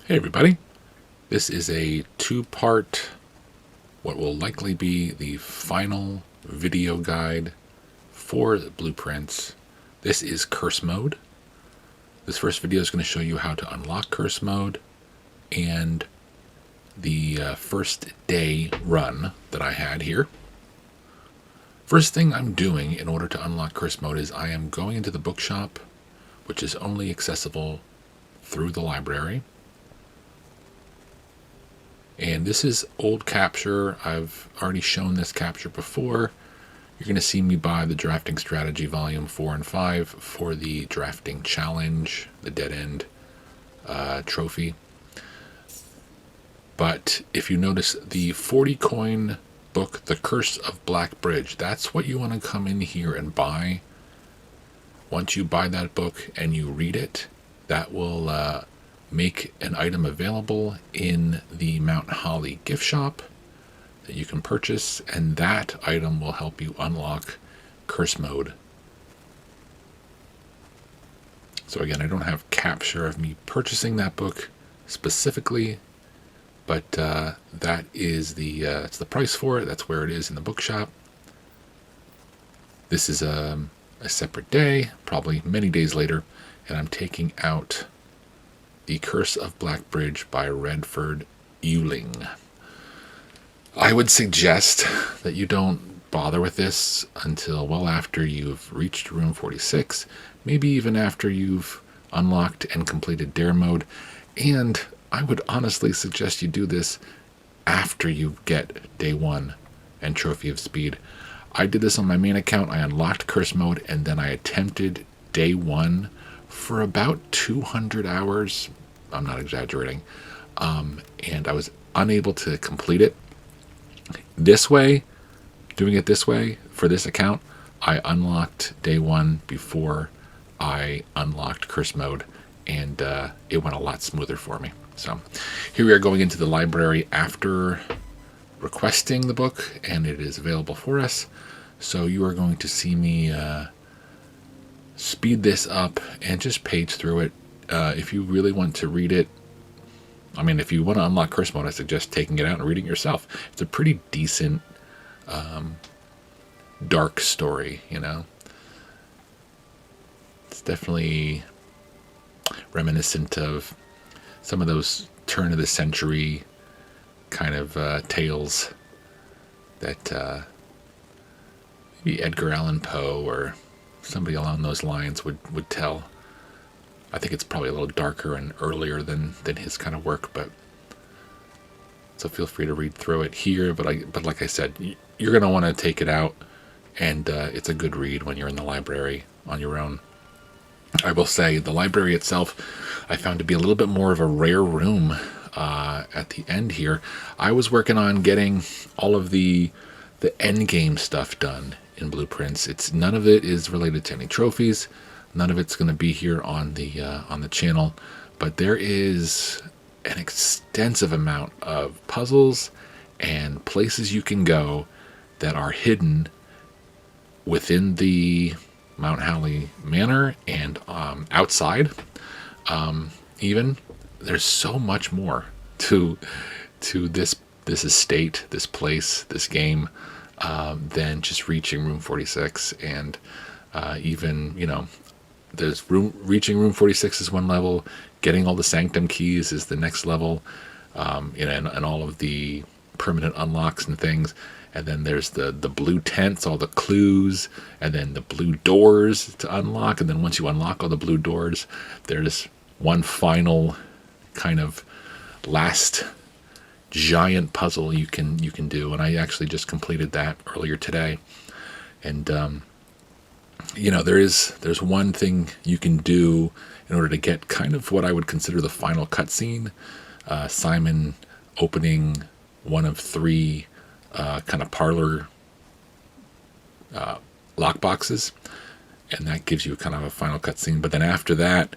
Hey everybody, this is a two-part, what will likely be the final video guide for the blueprints. This is curse mode. This first video is going to show you how to unlock curse mode and the first day run that I had here. First thing I'm doing in order to unlock curse mode is I am going into the bookshop, which is only accessible through the library. And this is old capture. I've already shown this capture before. You're going to see me buy the Drafting Strategy Volume 4 and 5 for the Drafting Challenge, the Dead End trophy. But if you notice the 40 coin book, The Curse of Black Bridge, that's what you want to come in here and buy. Once you buy that book and you read it, that will make an item available in the Mount Holly gift shop that you can purchase, and that item will help you unlock curse mode. So again, I don't have capture of me purchasing that book specifically, but that is that's the price for it. That's where it is in the bookshop. This is a separate day, probably many days later, and I'm taking out The Curse of Black Bridge by Redford Ewing. I would suggest that you don't bother with this until well after you've reached room 46, maybe even after you've unlocked and completed dare mode, and I would honestly suggest you do this after you get day 1 and Trophy of Speed. I did this on my main account. I unlocked curse mode and then I attempted day 1 for about 200 hours. I'm not exaggerating. And I was unable to complete it. This way, doing it this way for this account, I unlocked day 1 before I unlocked curse mode, and it went a lot smoother for me. So here we are going into the library after requesting the book, and it is available for us. So you are going to see me speed this up and just page through it. If you really want to read it, I mean, if you want to unlock curse mode, I suggest taking it out and reading it yourself. It's a pretty decent, dark story, you know. It's definitely reminiscent of some of those turn of the century kind of tales that maybe Edgar Allan Poe or somebody along those lines would tell. I think it's probably a little darker and earlier than his kind of work, but so feel free to read through it here. But like I said, you're going to want to take it out, and it's a good read when you're in the library on your own. I will say the library itself I found to be a little bit more of a rare room at the end here. I was working on getting all of the end game stuff done in Blueprints. None of it is related to any trophies. None of it's going to be here on the channel, but there is an extensive amount of puzzles and places you can go that are hidden within the Mount Holly Manor and outside. Even there's so much more to this estate, this place, this game than just reaching room 46. And even, you know, reaching room 46 is one level, getting all the sanctum keys is the next level, you know, and all of the permanent unlocks and things. And then there's the blue tents, all the clues, and then the blue doors to unlock. And then once you unlock all the blue doors, there's one final kind of last giant puzzle you can do. And I actually just completed that earlier today. And you know, there's one thing you can do in order to get kind of what I would consider the final cutscene. Simon opening one of 3 kind of parlor lock boxes, and that gives you kind of a final cutscene. But then after that,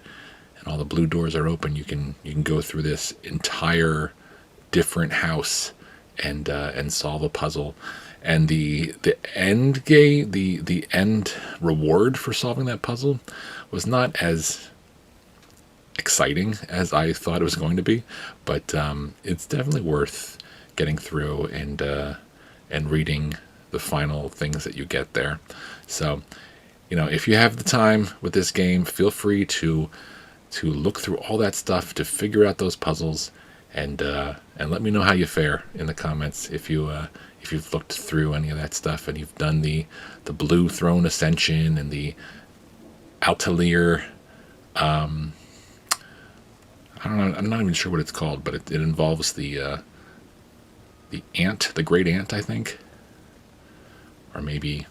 and all the blue doors are open, you can go through this entire different house and solve a puzzle. And the end game, the end reward for solving that puzzle was not as exciting as I thought it was going to be, but it's definitely worth getting through and reading the final things that you get there. So, if you have the time with this game, feel free to look through all that stuff to figure out those puzzles, and let me know how you fare in the comments if you've looked through any of that stuff and you've done the Blue Throne Ascension and the Altelier. I don't know. I'm not even sure what it's called, but it involves the ant, the great ant, I think, or maybe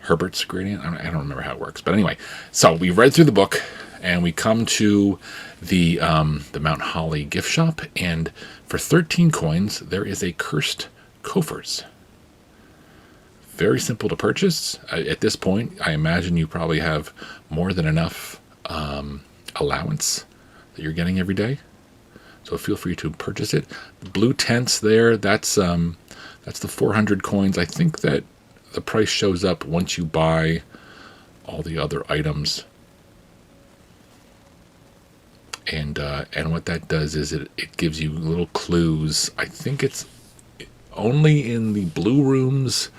Herbert's great ant. I don't remember how it works, but anyway. So we read through the book, and we come to the Mount Holly gift shop, and for 13 coins, there is a cursed Coffers. Very simple to purchase. At this point, I imagine you probably have more than enough allowance that you're getting every day. So feel free to purchase it. The blue tents there, that's the 400 coins. I think that the price shows up once you buy all the other items. And what that does is it gives you little clues. I think it's only in the blue rooms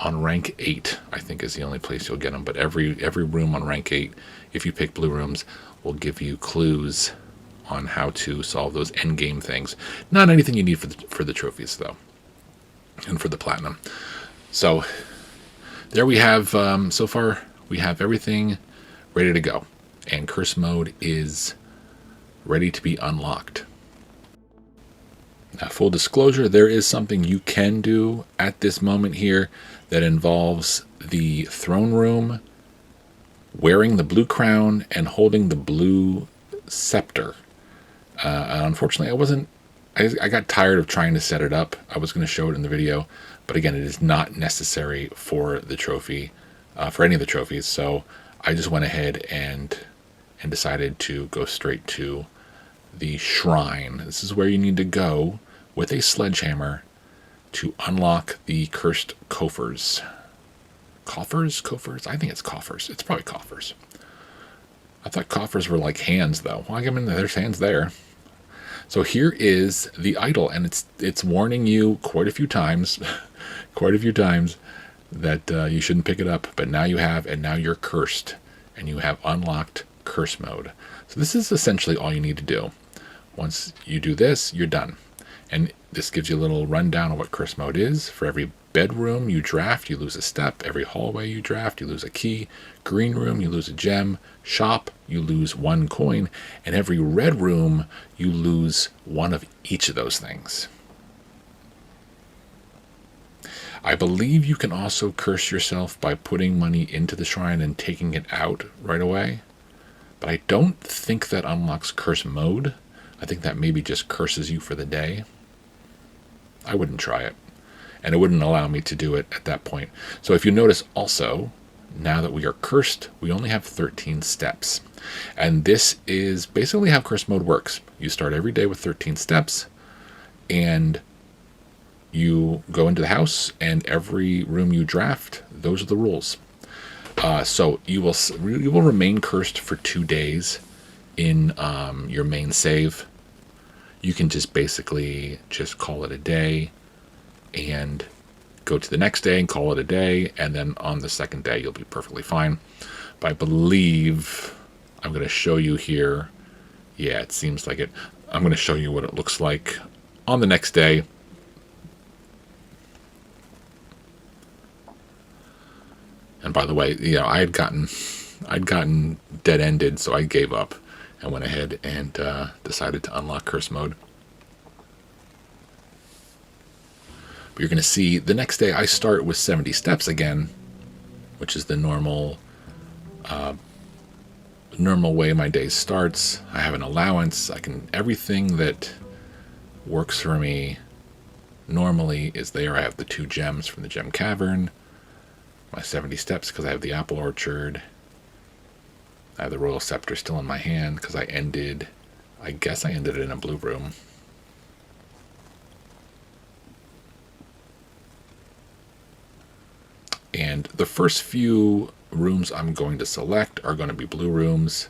on rank 8, I think, is the only place you'll get them. But every room on rank 8, if you pick blue rooms, will give you clues on how to solve those end game things. Not anything you need for the trophies, though, and for the platinum. So there we have, so far, we have everything ready to go. And curse mode is ready to be unlocked. Now, full disclosure, there is something you can do at this moment here that involves the throne room, wearing the blue crown, and holding the blue scepter. Unfortunately, I got tired of trying to set it up. I was going to show it in the video, but again, it is not necessary for the trophy, for any of the trophies. So I just went ahead and decided to go straight to the shrine. This is where you need to go with a sledgehammer to unlock the cursed coffers. Coffers? I think it's coffers. It's probably coffers. I thought coffers were like hands, though. Well, I mean, there's hands there. So here is the idol, and it's warning you quite a few times, that you shouldn't pick it up. But now you have, and now you're cursed, and you have unlocked curse mode. So this is essentially all you need to do. Once you do this, you're done. And this gives you a little rundown of what curse mode is. For every bedroom you draft, you lose a step. Every hallway you draft, you lose a key. Green room, you lose a gem. Shop, you lose 1 coin. And every red room, you lose 1 of each of those things. I believe you can also curse yourself by putting money into the shrine and taking it out right away. But I don't think that unlocks curse mode. I think that maybe just curses you for the day. I wouldn't try it. And it wouldn't allow me to do it at that point. So if you notice also, now that we are cursed, we only have 13 steps. And this is basically how curse mode works. You start every day with 13 steps, and you go into the house, and every room you draft, those are the rules. So you will remain cursed for 2 days in your main save. You can just basically just call it a day and go to the next day and call it a day, and then on the second day you'll be perfectly fine. But I believe I'm going to show you here. Yeah, it seems like it. I'm going to show you what it looks like on the next day. And by the way, I'd gotten dead-ended, so I gave up and went ahead and decided to unlock curse mode. But you're going to see the next day I start with 70 steps again, which is the normal way my day starts. I have an allowance. Everything that works for me normally is there. I have the 2 gems from the Gem Cavern, my 70 steps because I have the Apple Orchard. I have the Royal Scepter still in my hand because I guess I ended it in a blue room. And the first few rooms I'm going to select are going to be blue rooms.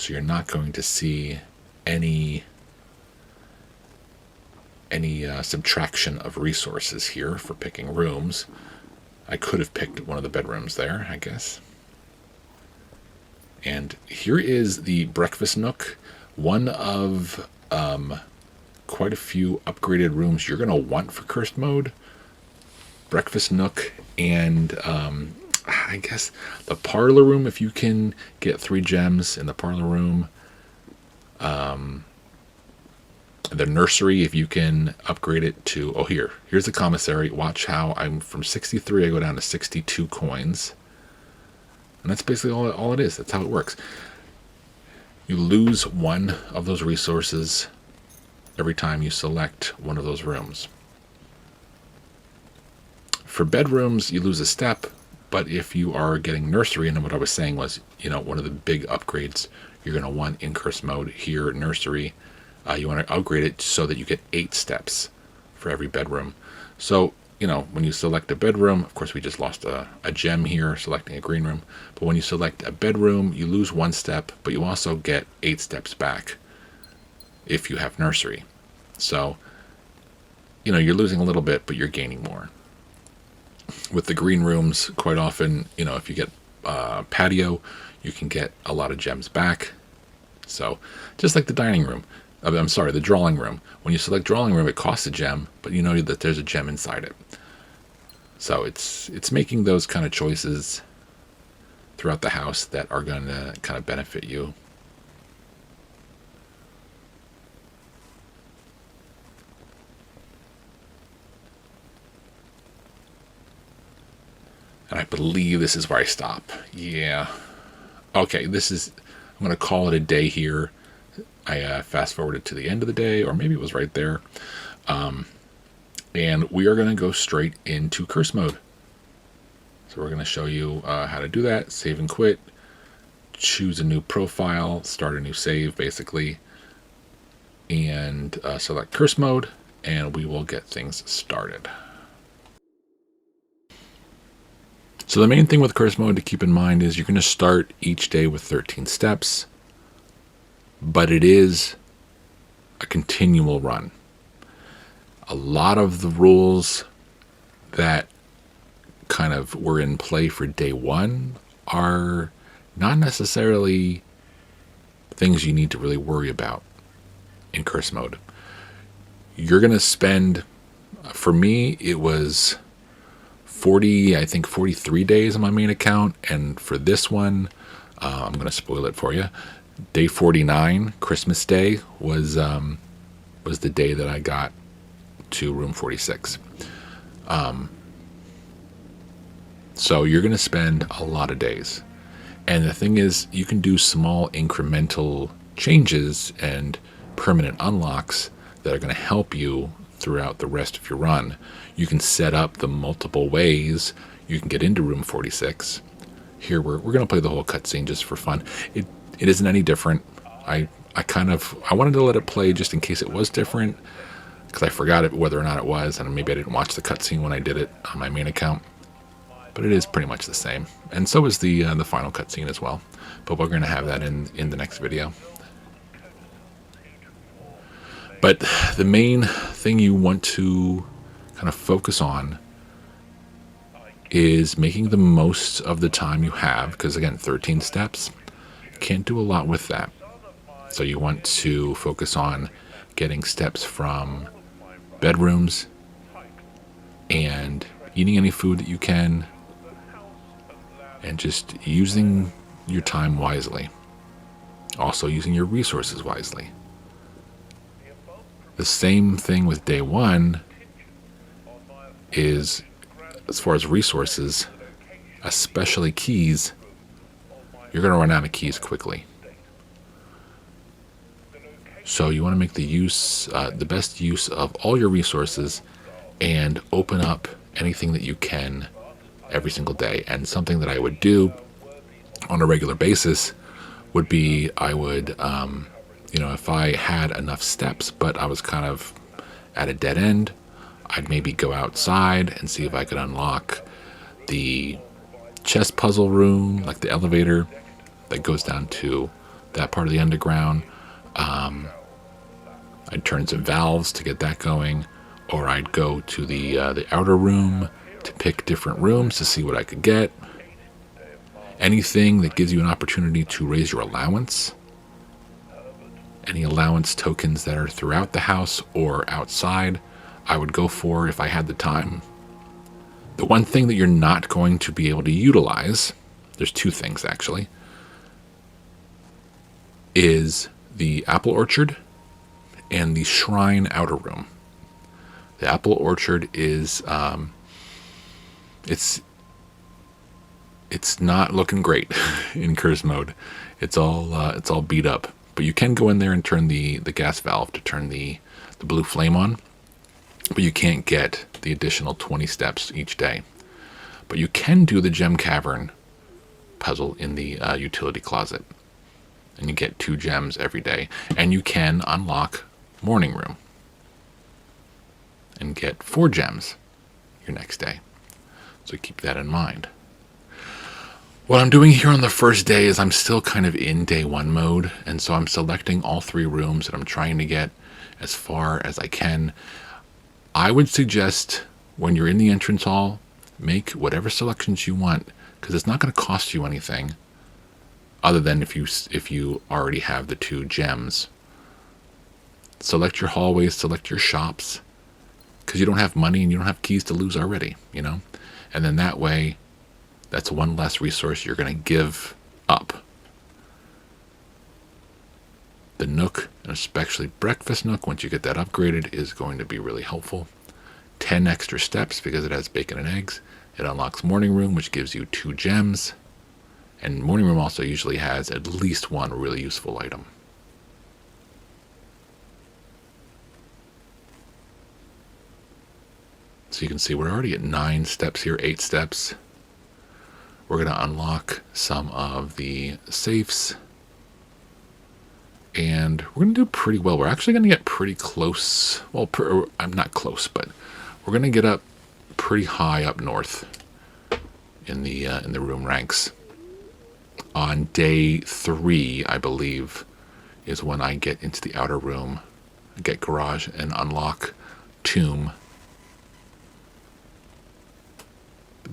So you're not going to see any subtraction of resources here for picking rooms. I could have picked one of the bedrooms there, I guess. And here is the breakfast nook, one of quite a few upgraded rooms you're going to want for cursed mode. Breakfast nook and I guess the parlor room, if you can get 3 gems in the parlor room. The nursery, if you can upgrade it to, oh, here's the commissary. Watch how I'm from 63, I go down to 62 coins. And that's basically all it is. That's how it works. You lose one of those resources every time you select one of those rooms. For bedrooms, you lose a step, but if you are getting nursery, and what I was saying was, one of the big upgrades you're going to want in curse mode here, nursery, you want to upgrade it so that you get 8 steps for every bedroom. So, when you select a bedroom, of course we just lost a gem here, selecting a green room, but when you select a bedroom, you lose 1 step, but you also get 8 steps back if you have nursery. So, you're losing a little bit, but you're gaining more. With the green rooms, quite often, if you get patio, you can get a lot of gems back. So, just like the dining room, the drawing room. When you select drawing room, it costs a gem, but you know that there's a gem inside it. So it's making those kind of choices throughout the house that are going to kind of benefit you. And I believe this is where I stop. Yeah. Okay, I'm going to call it a day here. I fast forwarded to the end of the day, or maybe it was right there. And we are going to go straight into curse mode. So we're going to show you how to do that. Save and quit. Choose a new profile. Start a new save, basically. And select curse mode. And we will get things started. So the main thing with curse mode to keep in mind is you're going to start each day with 13 steps. But it is a continual run. A lot of the rules that kind of were in play for day 1 are not necessarily things you need to really worry about in curse mode. You're going to spend, for me, it was 43 days on my main account. And for this one, I'm going to spoil it for you. Day 49, Christmas Day, was the day that I got to room 46. So you're going to spend a lot of days. And the thing is, you can do small incremental changes and permanent unlocks that are going to help you throughout the rest of your run. You can set up the multiple ways you can get into room 46. Here we're going to play the whole cutscene just for fun. It isn't any different. I wanted to let it play just in case it was different, because I forgot whether or not it was, and maybe I didn't watch the cutscene when I did it on my main account. But it is pretty much the same, and so is the final cutscene as well. But we're going to have that in the next video. But the main thing you want to kind of focus on is making the most of the time you have, because again, 13 steps. Can't do a lot with that. So you want to focus on getting steps from bedrooms and eating any food that you can, and just using your time wisely. Also using your resources wisely. The same thing with day 1 is, as far as resources, especially keys, you're going to run out of keys quickly. So you want to make the best use of all your resources and open up anything that you can every single day. And something that I would do on a regular basis would be, I would, if I had enough steps, but I was kind of at a dead end, I'd maybe go outside and see if I could unlock the chess puzzle room, like the elevator that goes down to that part of the underground. I'd turn some valves to get that going, or I'd go to the outer room to pick different rooms to see what I could get. Anything that gives you an opportunity to raise your allowance. Any allowance tokens that are throughout the house or outside, I would go for if I had the time. The one thing that you're not going to be able to utilize, there's two things actually, is the apple orchard and the shrine outer room. The apple orchard is, it's not looking great in curse mode. It's all beat up. But you can go in there and turn the gas valve to turn the blue flame on. But you can't get the additional 20 steps each day. But you can do the gem cavern puzzle in the utility closet. And you get 2 gems every day. And you can unlock morning room. And get 4 gems your next day. So keep that in mind. What I'm doing here on the first day is I'm still kind of in day 1 mode. And so I'm selecting all 3 rooms that I'm trying to get as far as I can. I would suggest when you're in the entrance hall, make whatever selections you want, because it's not going to cost you anything other than if you already have the 2 gems. Select your hallways, select your shops, because you don't have money and you don't have keys to lose already, you know? And then that way, that's one less resource you're going to give up. The Nook, and especially Breakfast Nook, once you get that upgraded, is going to be really helpful. 10 extra steps because it has bacon and eggs. It unlocks Morning Room, which gives you 2 gems. And Morning Room also usually has at least 1 really useful item. So you can see we're already at 9 steps here, 8 steps. We're going to unlock some of the safes. And we're going to do pretty well. We're actually going to get pretty close. Well, I'm not close, but we're going to get up pretty high up north in the room ranks. On day 3, I believe, is when I get into the outer room, get garage, and unlock tomb.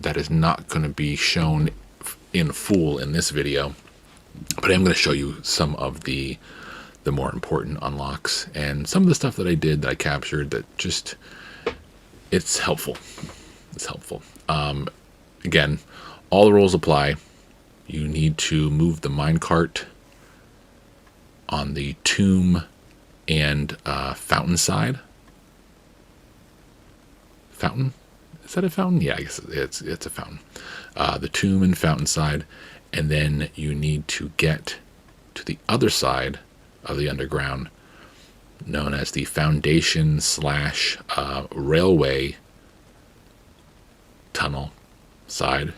That is not going to be shown in full in this video, but I'm going to show you some of the more important unlocks and some of the stuff that I did that I captured that just, it's helpful. It's helpful. Again, all the rules apply. You need to move the minecart on the tomb and fountain side. Fountain? Is that a fountain? Yeah, I guess it's a fountain. The tomb and fountain side, and then you need to get to the other side of the underground, known as the foundation / railway tunnel side,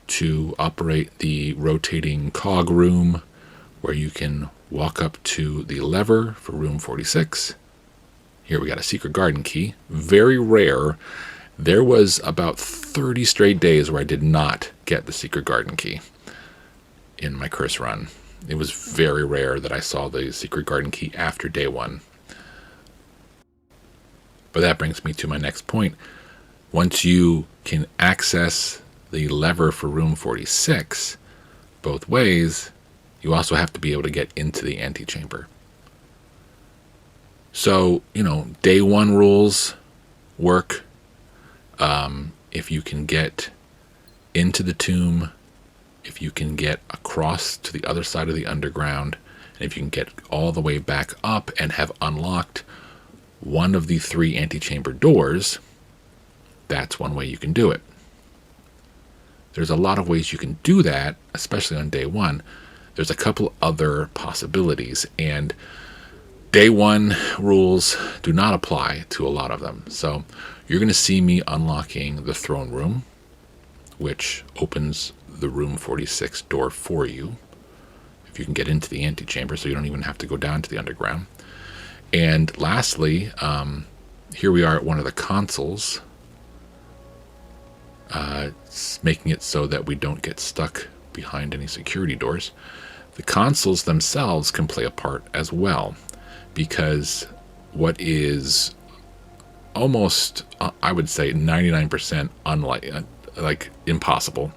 to operate the rotating cog room, where you can walk up to the lever for room 46. Here we got a secret garden key. Very rare. There was about 30 straight days where I did not get the secret garden key in my curse run. It was very rare that I saw the secret garden key after day 1. But that brings me to my next point. Once you can access the lever for room 46 both ways, you also have to be able to get into the antechamber. So, day 1 rules work. If you can get into the tomb, if you can get across to the other side of the underground, and if you can get all the way back up and have unlocked one of the 3 antechamber doors, that's one way you can do it. There's a lot of ways you can do that, especially on day 1. There's a couple other possibilities, and day 1 rules do not apply to a lot of them. So you're going to see me unlocking the throne room, which opens the room 46 door for you, if you can get into the antechamber, so you don't even have to go down to the underground. And lastly, here we are at one of the consoles, making it so that we don't get stuck behind any security doors. The consoles themselves can play a part as well, because what is almost, I would say, 99% like impossible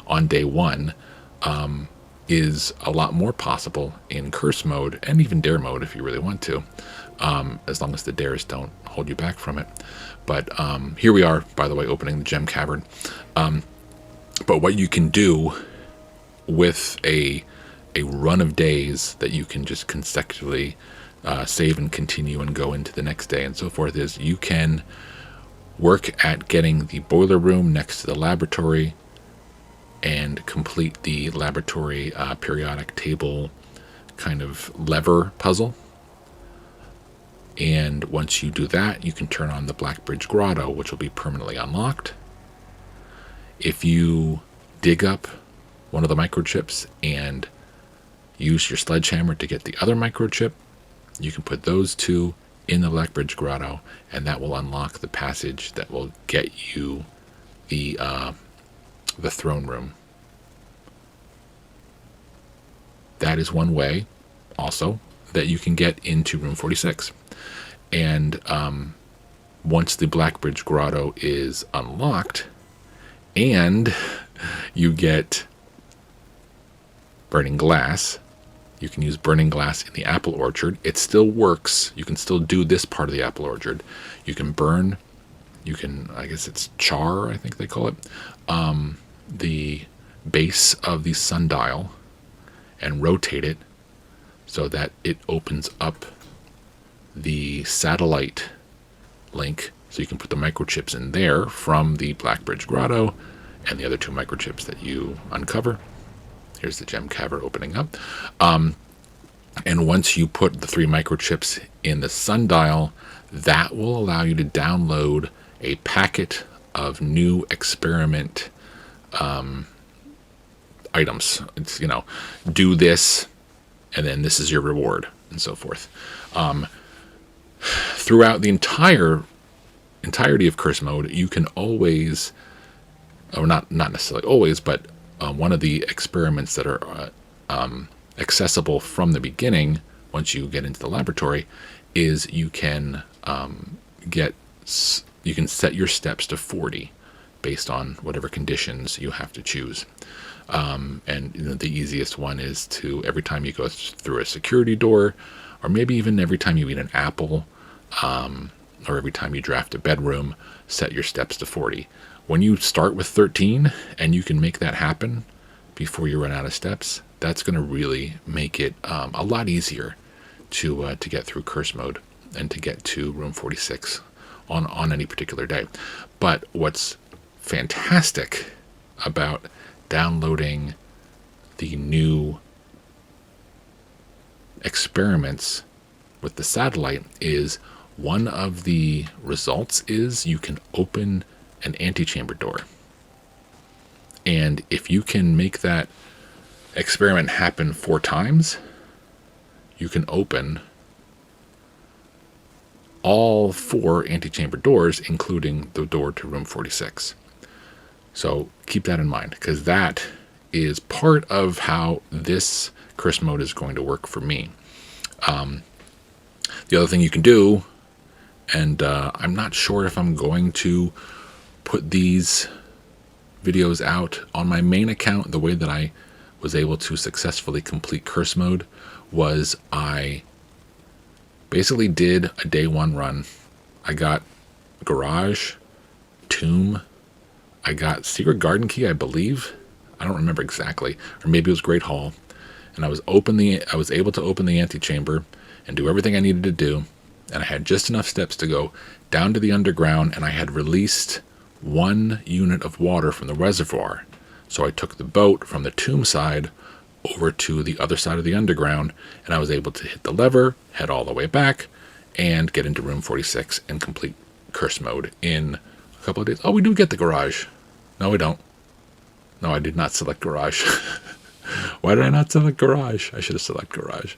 on day one, is a lot more possible in curse mode and even dare mode if you really want to, as long as the dares don't hold you back from it. But here we are, by the way, opening the Gem Cavern. But what you can do with a run of days that you can just consecutively save and continue and go into the next day and so forth is you can work at getting the boiler room next to the laboratory and complete the laboratory periodic table kind of lever puzzle. And once you do that, you can turn on the Blackbridge Grotto, which will be permanently unlocked. If you dig up one of the microchips and use your sledgehammer to get the other microchip, you can put those two in the Blackbridge Grotto, and that will unlock the passage that will get you the throne room. That is one way also that you can get into room 46. And once the Blackbridge Grotto is unlocked and you get Burning Glass, you can use Burning Glass in the apple orchard. It still works. You can still do this part of the apple orchard. You can burn, I guess it's char, I think they call it, the base of the sundial and rotate it so that it opens up the satellite link, so you can put the microchips in there from the Blackbridge Grotto and the other two microchips that you uncover. Here's the Gem Cavern opening up. And once you put the 3 microchips in the sundial, that will allow you to download a packet of new experiment items. It's, do this, and then this is your reward, and so forth. Throughout the entirety of curse mode, you can always, or not necessarily always, but one of the experiments that are accessible from the beginning, once you get into the laboratory, is you can set your steps to 40 based on whatever conditions you have to choose. And the easiest one is to, every time you go through a security door, or maybe even every time you eat an apple, or every time you draft a bedroom, set your steps to 40. When you start with 13 and you can make that happen before you run out of steps, that's going to really make it a lot easier to get through curse mode and to get to room 46 on any particular day. But what's fantastic about downloading the new experiments with the satellite is one of the results is you can open an antechamber door. And if you can make that experiment happen 4 times, you can open all 4 antechamber doors, including the door to room 46. So keep that in mind, because that is part of how this curse mode is going to work for me. The other thing you can do, and I'm not sure if I'm going to put these videos out on my main account. The way that I was able to successfully complete curse mode was I basically did a day 1 run. I got garage, tomb, I got secret garden key, I believe. I don't remember exactly, or maybe it was Great Hall. And I was able to open the antechamber and do everything I needed to do. And I had just enough steps to go down to the underground, and I had released 1 unit of water from the reservoir. So I took the boat from the tomb side over to the other side of the underground, and I was able to hit the lever, head all the way back, and get into room 46 and complete curse mode in a couple of days. Oh, we do get the garage. No, we don't. No, I did not select garage. Why did I not select garage? I should have selected garage.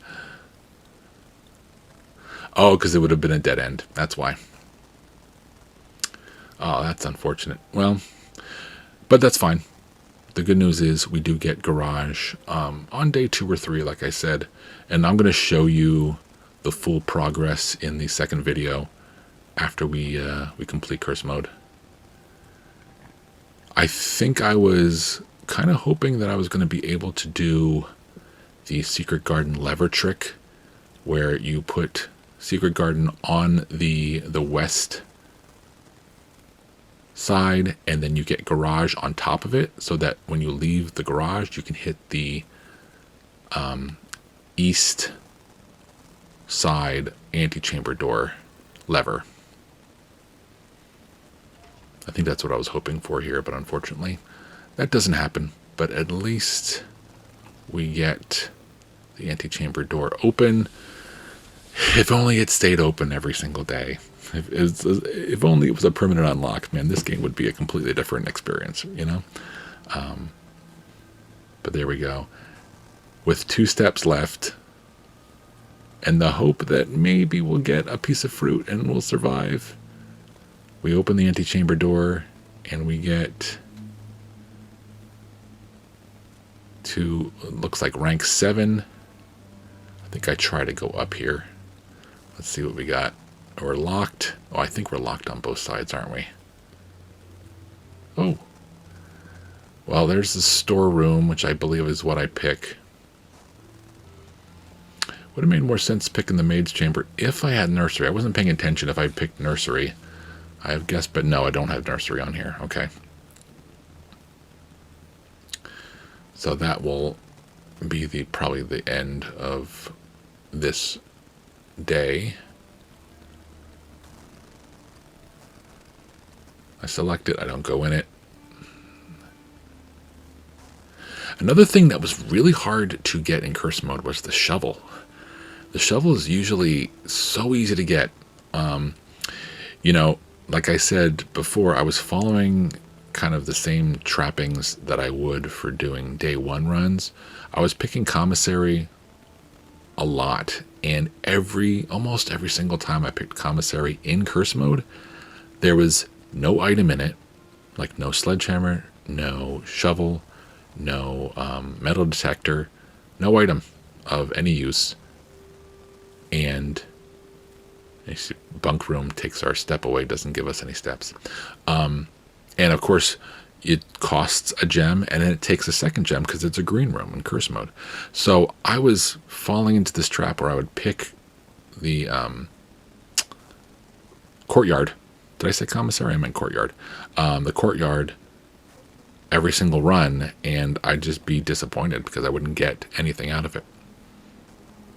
Oh, because it would have been a dead end. That's why. Oh, that's unfortunate. Well, but that's fine. the good news is we do get garage on day 2 or 3, like I said, and I'm going to show you the full progress in the second video after we complete curse mode. I think I was kind of hoping that I was going to be able to do the Secret Garden lever trick, where you put Secret Garden on the west side, and then you get garage on top of it, so that when you leave the garage, you can hit the east side antechamber door lever. I think that's what I was hoping for here, but unfortunately that doesn't happen. But at least we get the antechamber door open. If only it stayed open every single day. If only it was a permanent unlock, man, this game would be a completely different experience, you know? But there we go. With 2 steps left, and the hope that maybe we'll get a piece of fruit and we'll survive, we open the antechamber door, and we get to, looks like rank 7. I think I try to go up here. Let's see what we got. We're locked. Oh, I think we're locked on both sides, aren't we? Oh. Well, there's the storeroom, which I believe is what I pick. Would have made more sense picking the maid's chamber if I had nursery. I wasn't paying attention if I picked nursery. I have guessed, but no, I don't have nursery on here. Okay. So that will be probably the end of this day. I select it, I don't go in it. Another thing that was really hard to get in curse mode was the shovel. The shovel is usually so easy to get. You know, like I said before, I was following kind of the same trappings that I would for doing day 1 runs. I was picking commissary a lot, and almost every single time I picked commissary in curse mode, there was no item in it, like no sledgehammer, no shovel, no metal detector, no item of any use. And bunk room takes our step away, doesn't give us any steps. And of course, it costs a gem, and then it takes a second gem because it's a green room in curse mode. So I was falling into this trap where I would pick the courtyard. Did I say commissary? I meant courtyard. The courtyard every single run, and I'd just be disappointed because I wouldn't get anything out of it.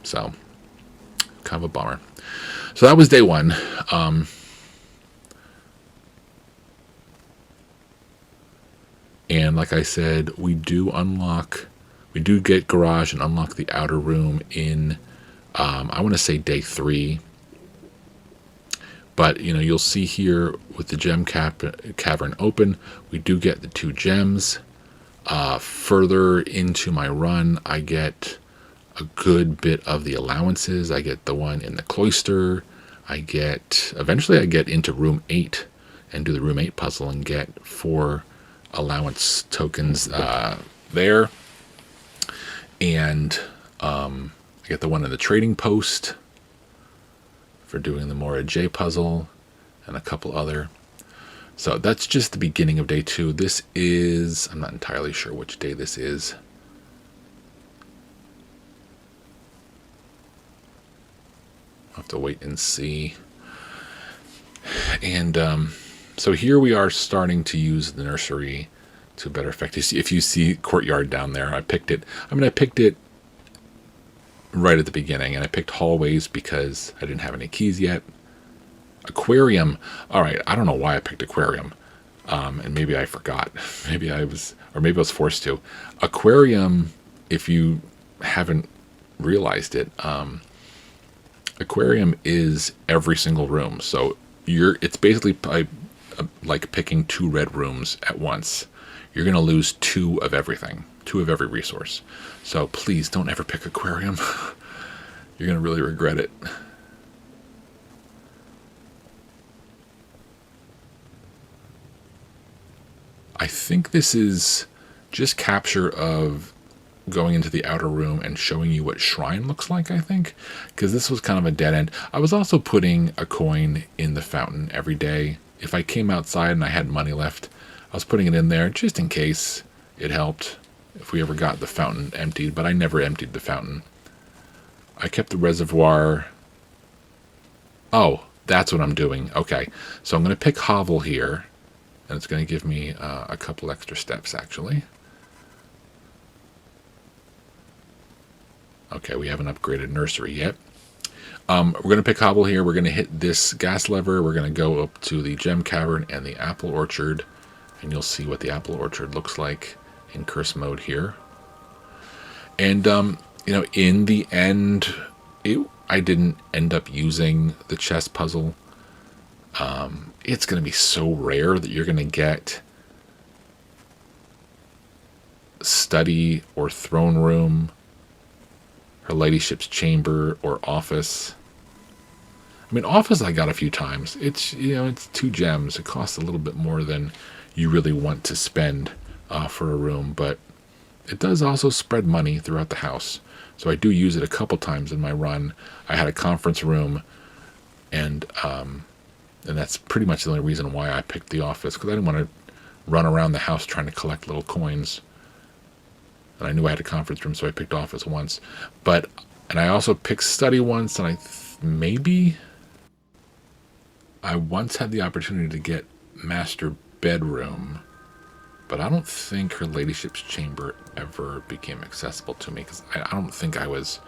So, kind of a bummer. So that was day 1. And like I said, we do get garage and unlock the outer room in, I want to say day 3. But, you know, you'll see here with the gem cavern open, we do get the 2 gems. Further into my run, I get a good bit of the allowances. I get the one in the cloister. Eventually I get into room 8 and do the room 8 puzzle and get 4 allowance tokens there. And I get the one in the trading post for doing the Mora J puzzle and a couple other. So that's just the beginning of day 2. This is, I'm not entirely sure which day this is. I'll have to wait and see. And so here we are starting to use the nursery to better effect. If you see courtyard down there, I picked it. I picked it right at the beginning, and I picked hallways because I didn't have any keys yet. Aquarium. All right, I don't know why I picked aquarium. And maybe I forgot. Maybe I was forced to. Aquarium, if you haven't realized it, aquarium is every single room. So it's basically like picking 2 red rooms at once. You're going to lose 2 of everything, 2 of every resource. So please don't ever pick aquarium. You're going to really regret it. I think this is just capture of going into the outer room and showing you what shrine looks like, I think, because this was kind of a dead end. I was also putting a coin in the fountain every day. If I came outside and I had money left, I was putting it in there just in case it helped if we ever got the fountain emptied, but I never emptied the fountain. I kept the reservoir. Oh, that's what I'm doing. Okay, so I'm going to pick Hovel here, and it's going to give me a couple extra steps, actually. Okay, we haven't upgraded nursery yet. We're going to pick Hobble here. We're going to hit this gas lever. We're going to go up to the Gem Cavern and the Apple Orchard, and you'll see what the Apple Orchard looks like in curse mode here. And, in the end, I didn't end up using the chess puzzle. It's going to be so rare that you're going to get study or throne room, Her Ladyship's chamber, or office. I mean, office I got a few times. It's 2 gems. It costs a little bit more than you really want to spend for a room, but it does also spread money throughout the house. So I do use it a couple times in my run. I had a conference room, and that's pretty much the only reason why I picked the office, because I didn't want to run around the house trying to collect little coins. And I knew I had a conference room, so I picked office once. And I also picked study once, and I once had the opportunity to get master bedroom, but I don't think Her Ladyship's chamber ever became accessible to me, because I don't think I was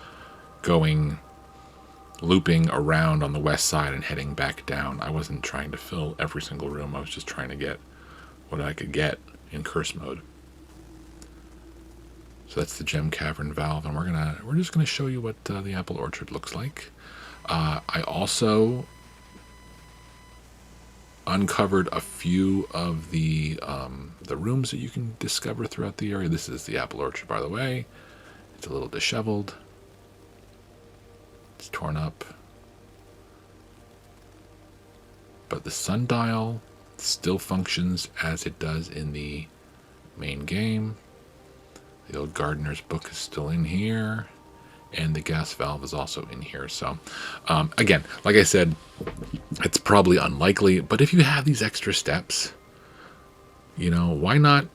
looping around on the west side and heading back down. I wasn't trying to fill every single room. I was just trying to get what I could get in curse mode. So that's the Gem Cavern valve, and we're just gonna show you what the Apple Orchard looks like. I also uncovered a few of the rooms that you can discover throughout the area. This is the Apple Orchard, by the way. It's a little disheveled. It's torn up. But the sundial still functions as it does in the main game. The old gardener's book is still in here, and the gas valve is also in here. So, again, like I said, it's probably unlikely, but if you have these extra steps, why not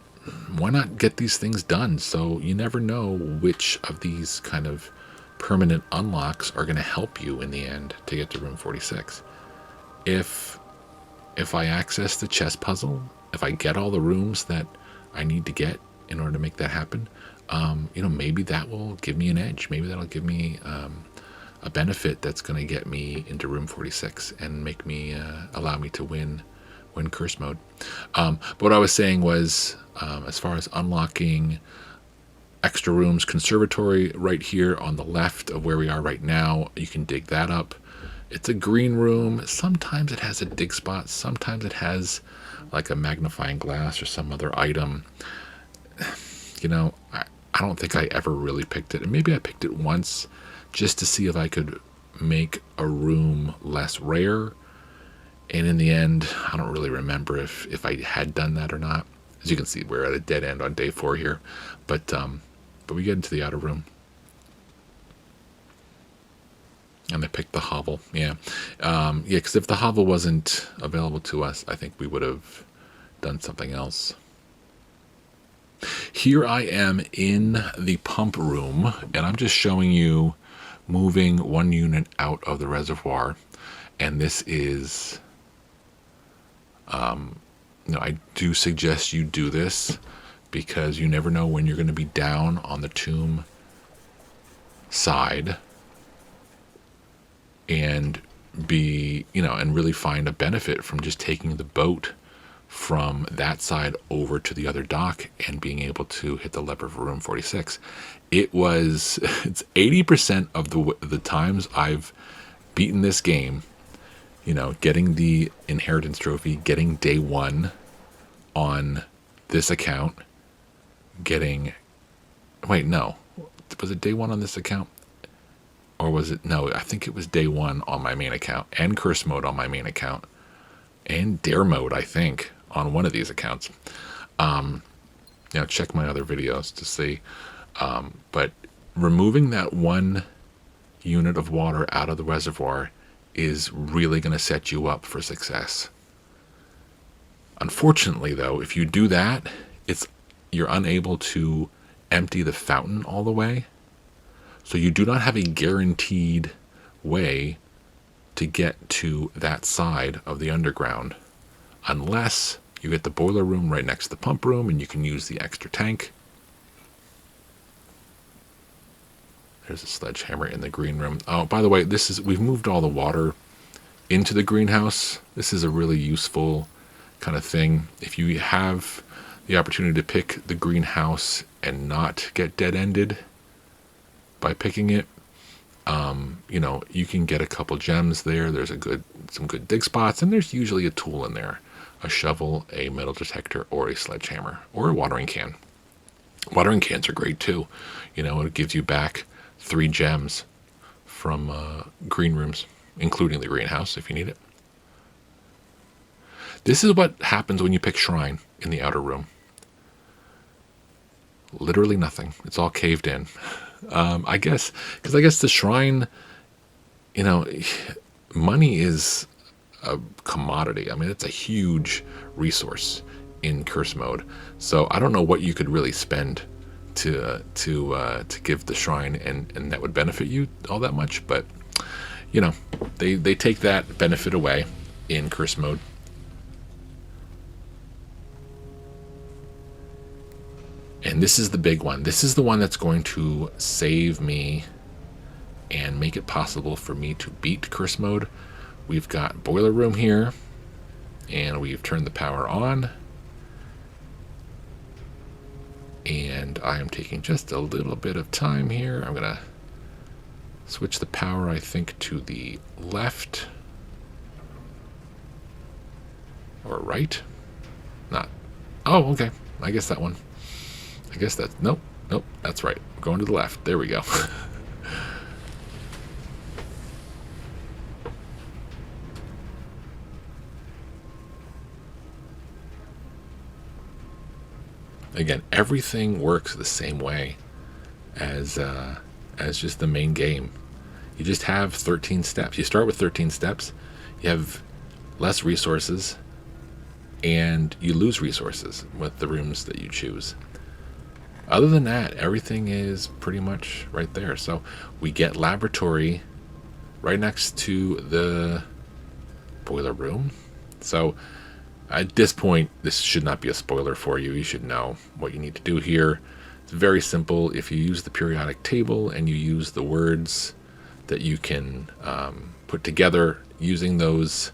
get these things done? So you never know which of these kind of permanent unlocks are going to help you in the end to get to room 46. If I access the chess puzzle, if I get all the rooms that I need to get in order to make that happen, maybe that will give me an edge. Maybe that'll give me a benefit that's going to get me into room 46 and make me allow me to win curse mode. But what I was saying was, as far as unlocking extra rooms, conservatory right here on the left of where we are right now, you can dig that up. It's a green room. Sometimes it has a dig spot. Sometimes it has like a magnifying glass or some other item. I don't think I ever really picked it. And maybe I picked it once just to see if I could make a room less rare. And in the end, I don't really remember if I had done that or not. As you can see, we're at a dead end on day 4 here. But we get into the outer room. And I picked the hovel. Yeah. Because if the hovel wasn't available to us, I think we would have done something else. Here I am in the pump room, and I'm just showing you moving 1 unit out of the reservoir. And this is, I do suggest you do this because you never know when you're going to be down on the tomb side and and really find a benefit from just taking the boat from that side over to the other dock and being able to hit the lever for room 46. It's 80% of the times I've beaten this game, getting the inheritance trophy, getting day 1 on this account, was it day 1 on this account? Or was it, no, I think it was day 1 on my main account, and curse mode on my main account, and dare mode, I think, on one of these accounts. check my other videos to see. But removing that one unit of water out of the reservoir is really going to set you up for success. Unfortunately, though, if you do that, you're unable to empty the fountain all the way. So you do not have a guaranteed way to get to that side of the underground unless you get the boiler room right next to the pump room and you can use the extra tank. There's a sledgehammer in the green room. Oh, by the way, we've moved all the water into the greenhouse. This is a really useful kind of thing. If you have the opportunity to pick the greenhouse and not get dead-ended by picking it, you can get a couple gems there. There's some good dig spots, and there's usually a tool in there, a shovel, a metal detector, or a sledgehammer, or a watering can. Watering cans are great too. It gives you back 3 gems from green rooms, including the greenhouse if you need it. This is what happens when you pick shrine in the outer room. Literally nothing. It's all caved in. I guess the shrine, money is a commodity. I mean, it's a huge resource in curse mode. So I don't know what you could really spend to give the shrine and that would benefit you all that much. But they take that benefit away in curse mode. And this is the big one. This is the one that's going to save me and make it possible for me to beat curse mode. We've got boiler room here, and we've turned the power on. And I am taking just a little bit of time here. I'm going to switch the power, I think, to the left. Or right? Not. Oh, okay. I guess that one. I guess that's... Nope, that's right. I'm going to the left. There we go. Again, everything works the same way as just the main game. You just have 13 steps. You start with 13 steps. You have less resources, and you lose resources with the rooms that you choose. Other than that, everything is pretty much right there. So we get laboratory right next to the boiler room. So at this point, this should not be a spoiler for you. You should know what you need to do here. It's very simple. If you use the periodic table and you use the words that you can put together using those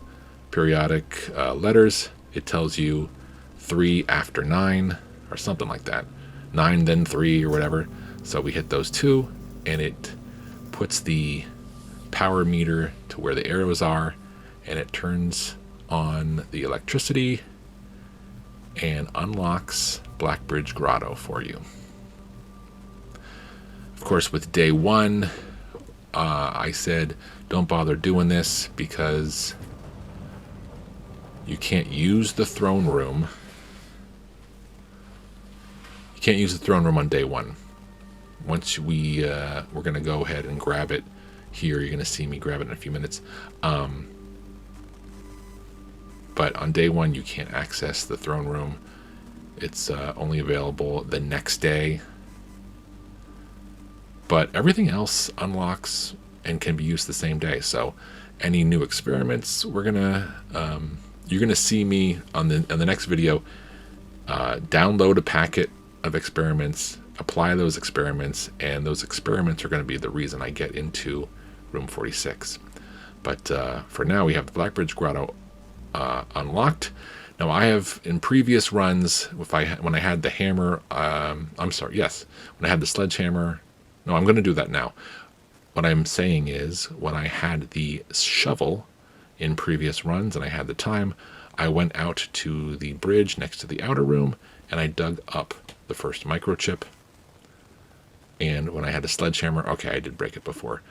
periodic letters, it tells you 3 after 9 or something like that. 9 then 3 or whatever. So we hit those 2 and it puts the power meter to where the arrows are, and it turns on the electricity and unlocks Blackbridge Grotto for you. Of course, with day 1, I said don't bother doing this because you can't use the throne room. You can't use the throne room on day 1. Once we're going to go ahead and grab it here. You're going to see me grab it in a few minutes. But on day 1, you can't access the throne room. It's only available the next day. But everything else unlocks and can be used the same day. So any new experiments, you're gonna see me on the next video download a packet of experiments, apply those experiments, and those experiments are going to be the reason I get into room 46. But for now, we have the Blackbridge Grotto unlocked. Now, I have in previous runs, when I had the hammer, when I had the sledgehammer. No, I'm going to do that now. What I'm saying is, when I had the shovel in previous runs and I had the time, I went out to the bridge next to the outer room and I dug up the first microchip. And when I had a sledgehammer, okay, I did break it before.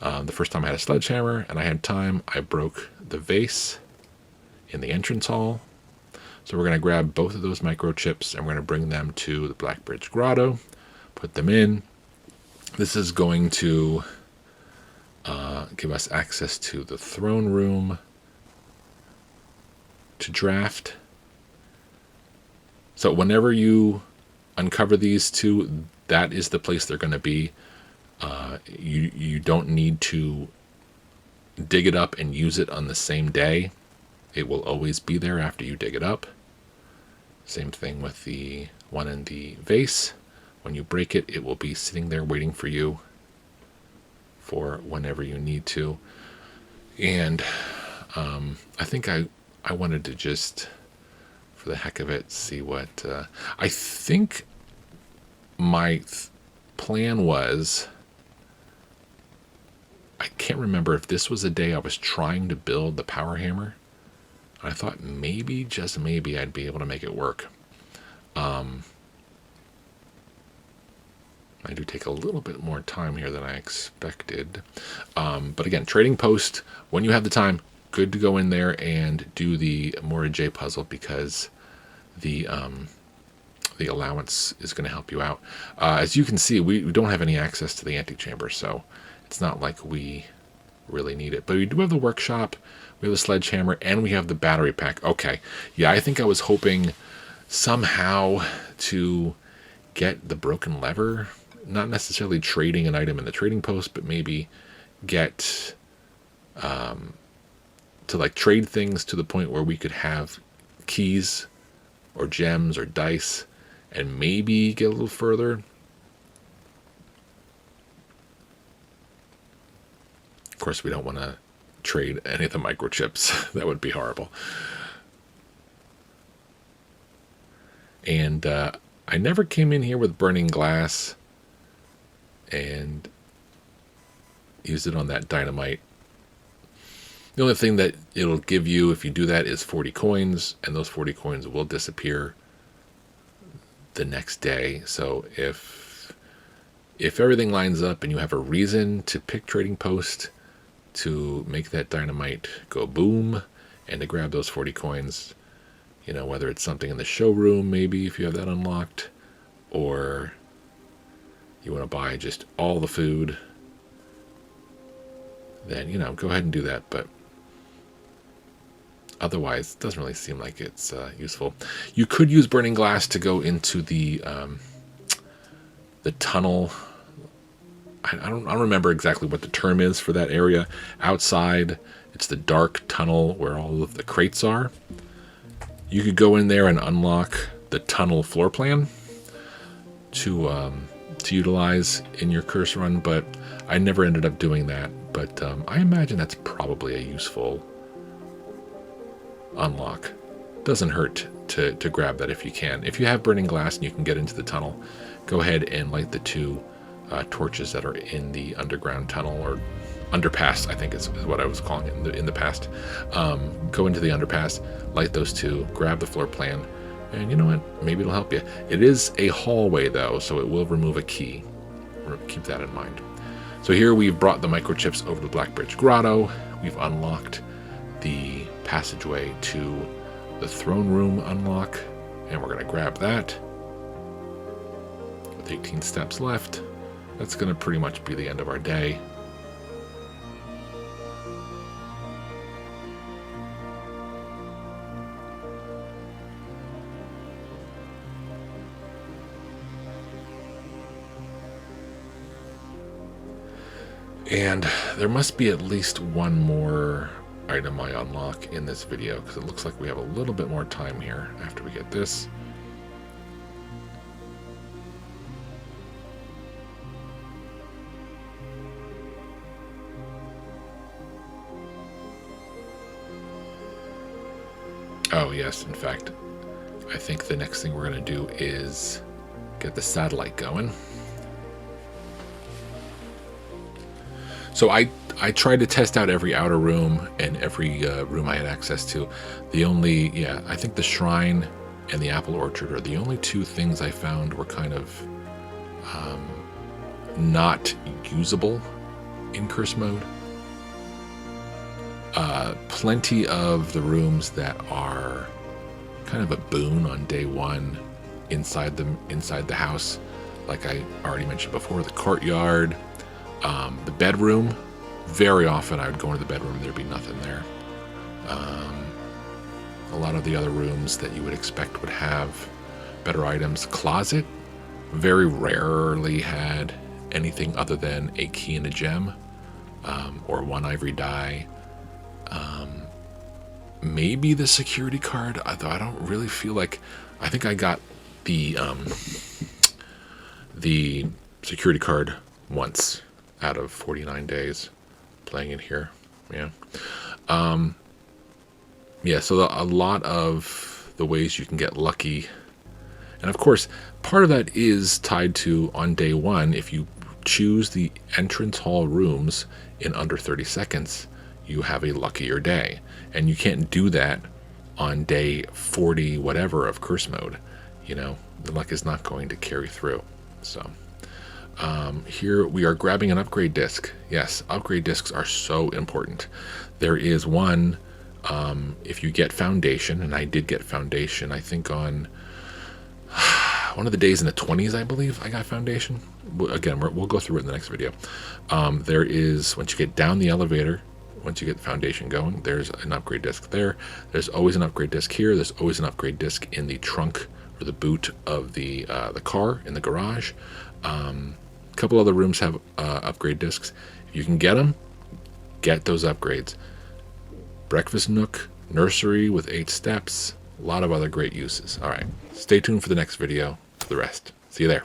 The first time I had a sledgehammer and I had time, I broke the vase in the entrance hall. So we're going to grab both of those microchips and we're going to bring them to the Blackbridge Grotto, put them in. This is going to give us access to the throne room to draft. So whenever you uncover these two, that is the place they're going to be. You don't need to dig it up and use it on the same day. It will always be there after you dig it up. Same thing with the one in the vase. When you break it, it will be sitting there waiting for you for whenever you need to. And I think I wanted to just, for the heck of it, see what... I think my plan was... I can't remember if this was a day I was trying to build the power hammer. I thought maybe, just maybe, I'd be able to make it work. I do take a little bit more time here than I expected. But again, Trading Post, when you have the time, good to go in there and do the Mora J puzzle, because the allowance is going to help you out. As you can see, we don't have any access to the antechamber, so it's not like we really need it. But we do have the workshop, we have the sledgehammer, and we have the battery pack. Okay, yeah, I think I was hoping somehow to get the broken lever, not necessarily trading an item in the Trading Post, but maybe get to like trade things to the point where we could have keys or gems or dice and maybe get a little further. Of course, we don't want to trade any of the microchips. That would be horrible. And I never came in here with burning glass and used it on that dynamite. The only thing that it'll give you if you do that is 40 coins, and those 40 coins will disappear the next day. So if everything lines up and you have a reason to pick Trading Post to make that dynamite go boom and to grab those 40 coins, you know, whether it's something in the showroom, maybe if you have that unlocked, or you want to buy just all the food, then, you know, go ahead and do that. But otherwise, it doesn't really seem like it's useful. You could use burning glass to go into the tunnel. I don't remember exactly what the term is for that area. Outside, it's the dark tunnel where all of the crates are. You could go in there and unlock the tunnel floor plan to utilize in your curse run, but I never ended up doing that. But I imagine that's probably a useful unlock. Doesn't hurt to grab that if you can. If you have burning glass and you can get into the tunnel, go ahead and light the two torches that are in the underground tunnel, or underpass, I think is what I was calling it in the past. Go into the underpass, light those two, grab the floor plan, and you know what? Maybe it'll help you. It is a hallway though, so it will remove a key. Keep that in mind. So here we've brought the microchips over to Blackbridge Grotto. We've unlocked the passageway to the throne room unlock, and we're going to grab that. With 18 steps left, that's going to pretty much be the end of our day. And there must be at least one more item I unlock in this video, because it looks like we have a little bit more time here after we get this. Oh yes, in fact, I think the next thing we're going to do is get the satellite going. So I tried to test out every outer room and every room I had access to. I think the shrine and the apple orchard are the only two things I found were kind of not usable in curse mode. Plenty of the rooms that are kind of a boon on day one inside the house. Like I already mentioned before, the courtyard, the bedroom. Very often I would go into the bedroom, there'd be nothing there. A lot of the other rooms that you would expect would have better items. Closet very rarely had anything other than a key and a gem, or one ivory die. Maybe the security card, although I don't really feel like. I think I got the security card once out of 49 days playing in here. Yeah. Yeah, so a lot of the ways you can get lucky, and of course part of that is tied to, on day one, if you choose the entrance hall rooms in under 30 seconds, you have a luckier day, and you can't do that on day 40 whatever of curse mode. You know, the luck is not going to carry through. So here we are grabbing an upgrade disc. Yes, upgrade discs are so important. There is one, if you get foundation, and I did get foundation, I think on one of the days in the 20s, I believe I got foundation. Again, we'll go through it in the next video. There is, once you get down the elevator, once you get the foundation going, there's an upgrade disc there. There's always an upgrade disc here. There's always an upgrade disc in the trunk or the boot of the car in the garage. A couple other rooms have upgrade discs. If you can get them, get those upgrades. Breakfast nook, nursery with 8 steps, a lot of other great uses. All right, stay tuned for the next video for the rest. See you there.